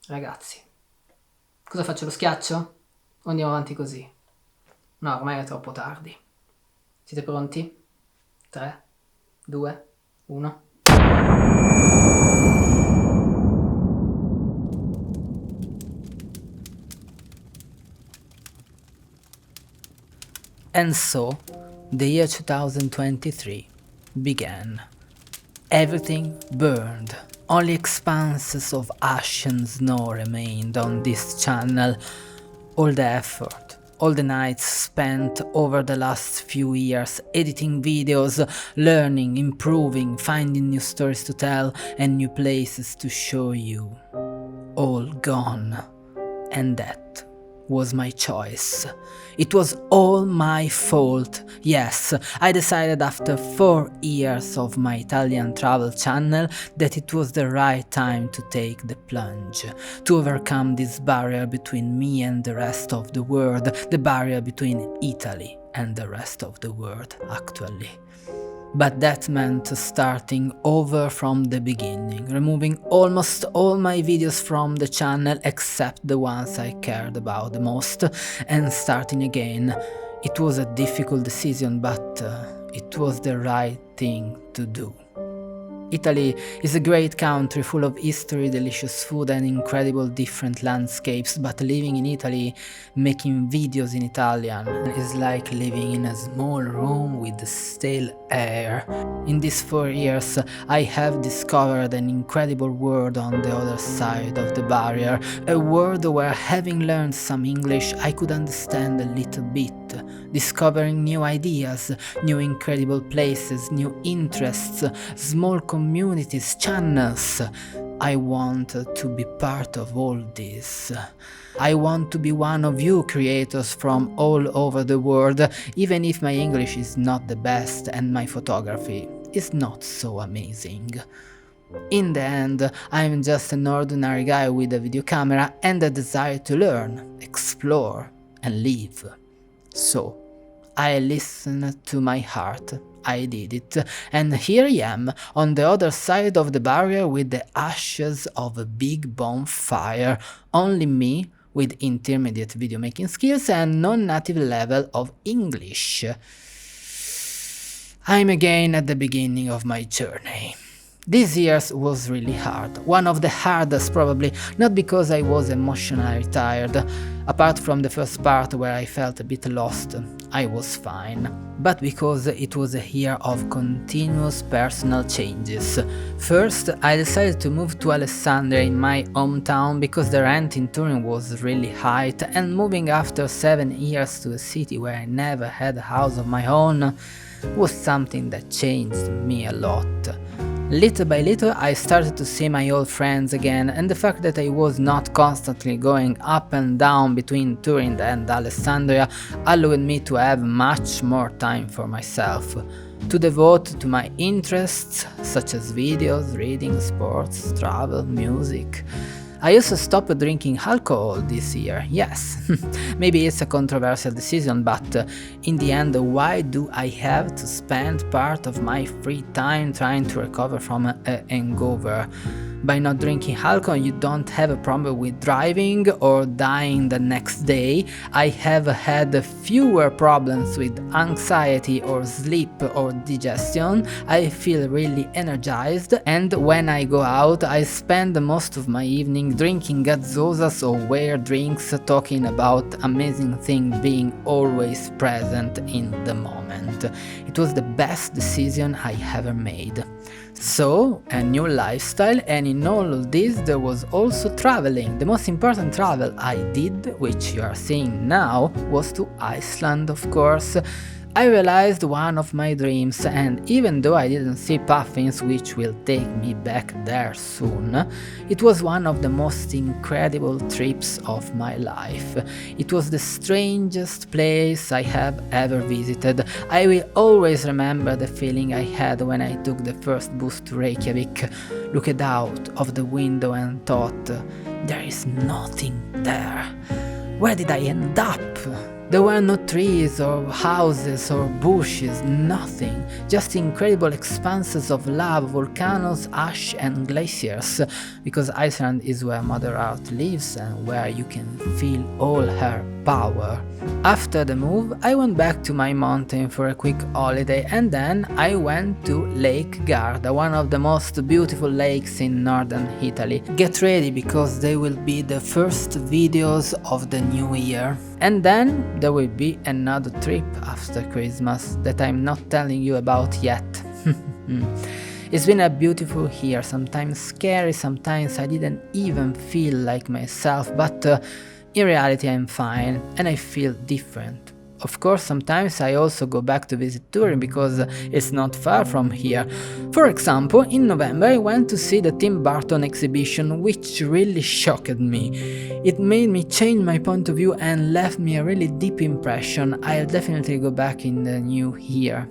Ragazzi, cosa faccio, lo schiaccio? O andiamo avanti così? No, ormai è troppo tardi. Siete pronti? 3, 2, 1. And so, the year 2023 began. Everything burned. Only expanses of ash and snow remained on this channel. All the effort, all the nights spent over the last few years editing videos, learning, improving, finding new stories to tell and new places to show you. All gone. And that was my choice. It was all my fault. Yes, I decided after 4 years of my Italian travel channel that it was the right time to take the plunge, to overcome this barrier between me and the rest of the world, the barrier between Italy and the rest of the world, actually. But that meant starting over from the beginning, removing almost all my videos from the channel except the ones I cared about the most, and starting again. It was a difficult decision, but it was the right thing to do. Italy is a great country full of history, delicious food and incredible different landscapes, but living in Italy, making videos in Italian, is like living in a small room with stale air. In these 4 years, I have discovered an incredible world on the other side of the barrier, a world where, having learned some English, I could understand a little bit, discovering new ideas, new incredible places, new interests, small communities, channels. I want to be part of all this. I want to be one of you creators from all over the world, even if my English is not the best and my photography is not so amazing. In the end, I'm just an ordinary guy with a video camera and a desire to learn, explore, and live. So, I listened to my heart, I did it, and here I am, on the other side of the barrier with the ashes of a big bonfire, only me with intermediate video making skills and non-native level of English. I'm again at the beginning of my journey. This year was really hard, one of the hardest probably, not because I was emotionally tired, apart from the first part where I felt a bit lost, I was fine, but because it was a year of continuous personal changes. First, I decided to move to Alessandria in my hometown because the rent in Turin was really high, and moving after 7 years to a city where I never had a house of my own was something that changed me a lot. Little by little I started to see my old friends again, and the fact that I was not constantly going up and down between Turin and Alessandria allowed me to have much more time for myself, to devote to my interests such as videos, reading, sports, travel, music. I also stopped drinking alcohol this year, yes. Maybe it's a controversial decision, but in the end, why do I have to spend part of my free time trying to recover from a hangover? By not drinking alcohol, you don't have a problem with driving or dying the next day. I have had fewer problems with anxiety or sleep or digestion. I feel really energized, and when I go out, I spend most of my evening drinking gazzosas or weird drinks, talking about amazing things, being always present in the moment. It was the best decision I ever made. So, a new lifestyle, and in all of this there was also traveling. The most important travel I did, which you are seeing now, was to Iceland, of course. I realized one of my dreams, and even though I didn't see puffins, which will take me back there soon, it was one of the most incredible trips of my life. It was the strangest place I have ever visited. I will always remember the feeling I had when I took the first bus to Reykjavik, looked out of the window and thought, there is nothing there. Where did I end up? There were no trees or houses or bushes, nothing, just incredible expanses of lava, volcanoes, ash and glaciers, because Iceland is where Mother Earth lives and where you can feel all her power. After the move, I went back to my mountain for a quick holiday and then I went to Lake Garda, one of the most beautiful lakes in northern Italy. Get ready because they will be the first videos of the new year. And then there will be another trip after Christmas that I'm not telling you about yet. It's been a beautiful year, sometimes scary, sometimes I didn't even feel like myself, but in reality I'm fine and I feel different. Of course, sometimes I also go back to visit Turin because it's not far from here. For example, in November I went to see the Tim Burton exhibition, which really shocked me. It made me change my point of view and left me a really deep impression. I'll definitely go back in the new year.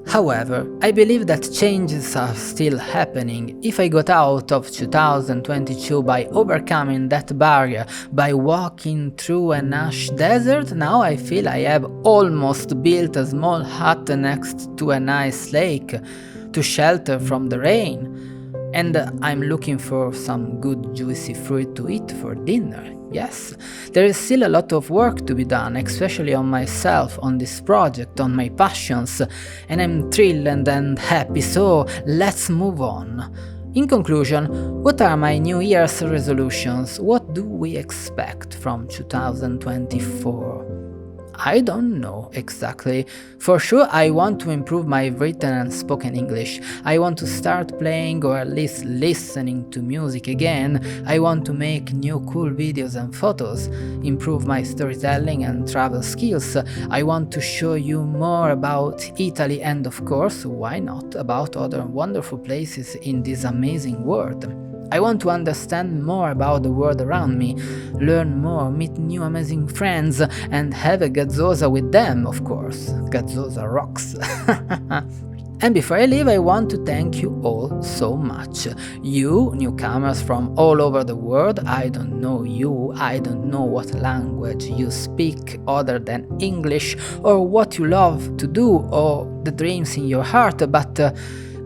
However, I believe that changes are still happening. If I got out of 2022 by overcoming that barrier, by walking through an ash desert, now I feel I have almost built a small hut next to a nice lake to shelter from the rain. And I'm looking for some good juicy fruit to eat for dinner. Yes, there is still a lot of work to be done, especially on myself, on this project, on my passions, and I'm thrilled and happy, so let's move on. In conclusion, what are my New Year's resolutions? What do we expect from 2024? I don't know exactly. For sure I want to improve my written and spoken English. I want to start playing or at least listening to music again. I want to make new cool videos and photos, improve my storytelling and travel skills. I want to show you more about Italy and of course, why not, about other wonderful places in this amazing world. I want to understand more about the world around me, learn more, meet new amazing friends, and have a gazzosa with them, of course. Gazzosa rocks. And before I leave, I want to thank you all so much. You, newcomers from all over the world, I don't know you, I don't know what language you speak other than English, or what you love to do, or the dreams in your heart, but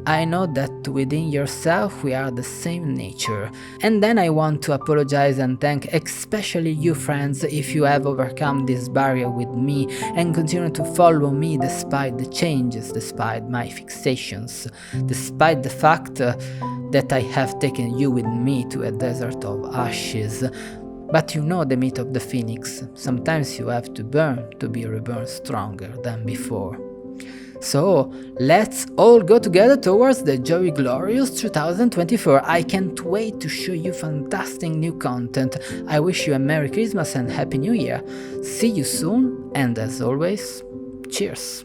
I know that within yourself we are the same nature. And then I want to apologize and thank especially you friends if you have overcome this barrier with me and continue to follow me despite the changes, despite my fixations, despite the fact that I have taken you with me to a desert of ashes. But you know the myth of the phoenix, sometimes you have to burn to be reborn stronger than before. So, let's all go together towards the Joey Glorious 2024. I can't wait to show you fantastic new content. I wish you a Merry Christmas and Happy New Year. See you soon, and as always, cheers!